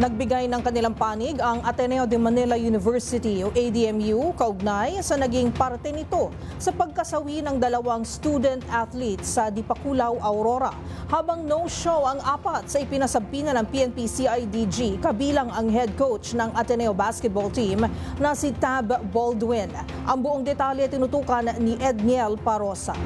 Nagbigay ng kanilang panig ang Ateneo de Manila University o ADMU kaugnay sa naging parte nito sa pagkasawi ng dalawang student athletes sa Dipakulaw, Aurora. Habang no-show ang apat sa ipinasabina ng PNP-CIDG kabilang ang head coach ng Ateneo basketball team na si Tab Baldwin. Ang buong detalye tinutukan ni Edniel Parosa.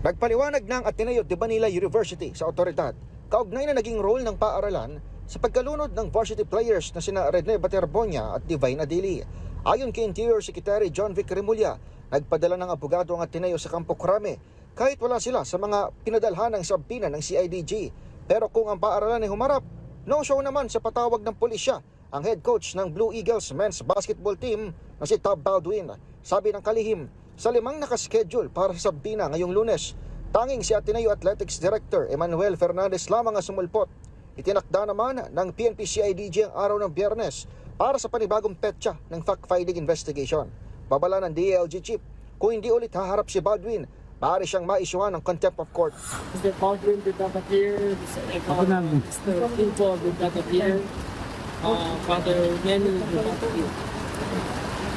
Nagpaliwanag ng Ateneo de Manila University sa otoridad kaugnay na naging role ng paaralan sa pagkalunod ng varsity players na sina Rene Baterbonia at Divine Adili. Ayon kay Interior Secretary John Vic Remulla, nagpadala ng abogado ang Ateneo sa Campo Crame kahit wala sila sa mga pinadalhan ng sabina ng CIDG. Pero kung ang paaralan ay humarap, no show naman sa patawag ng pulisya ang head coach ng Blue Eagles men's basketball team na si Tab Baldwin. Sabi ng kalihim, sa 5 nakaschedule para sa sabina ngayong Lunes, tanging si Ateneo Athletics Director Emmanuel Fernandez lamang ang sumulpot. Itinakda naman ng PNP-CIDG ang araw ng Biyernes para sa panibagong petsa ng fact-finding investigation. Babala ng DILG chief, kung hindi ulit haharap si Baldwin, maaari siyang maisyuhan ng contempt of court. Mr. Baldwin did not appear, Mr. Pinto did not appear, Father Nenu did not appear.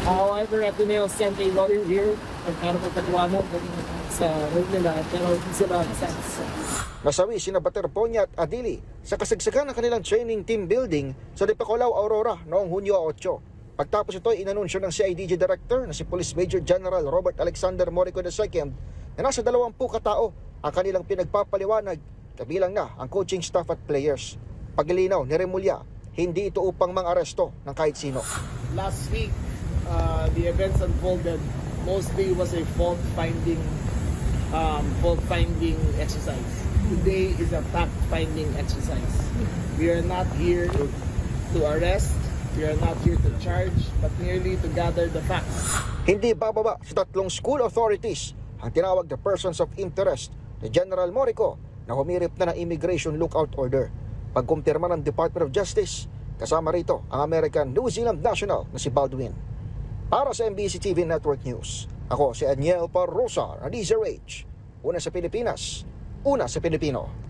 However, Ateneo sent a lawyer here para magpaliwanag sa role nila, pero hindi sila nasense. Nasawi sina Baterbonia at Adili sa kasagsagan ng kanilang training team building sa Dipakulaw, Aurora noong Hunyo 8. Pagtapos ito ay inanunsyo ng CIDG Director na si Police Major General Robert Alexander Morico II na nasa 20 katao ang kanilang pinagpapaliwanag, kabilang na ang coaching staff at players. Paglilinaw ni Remulla, hindi ito upang mang-aresto ng kahit sino. Last week, the events unfolded mostly was a fault-finding exercise. Today is a fact-finding exercise. We are not here to arrest, we are not here to charge, but merely to gather the facts. Hindi bababa sa 3 school authorities ang tinawag na persons of interest ni General Morico na humirip na ng immigration lookout order. Pagkumpirma ng Department of Justice, kasama rito ang American New Zealand national na si Baldwin. Para sa MBC TV Network News, ako si Edniel Parosa, na DZRH. Una sa Pilipinas, una sa Pilipino.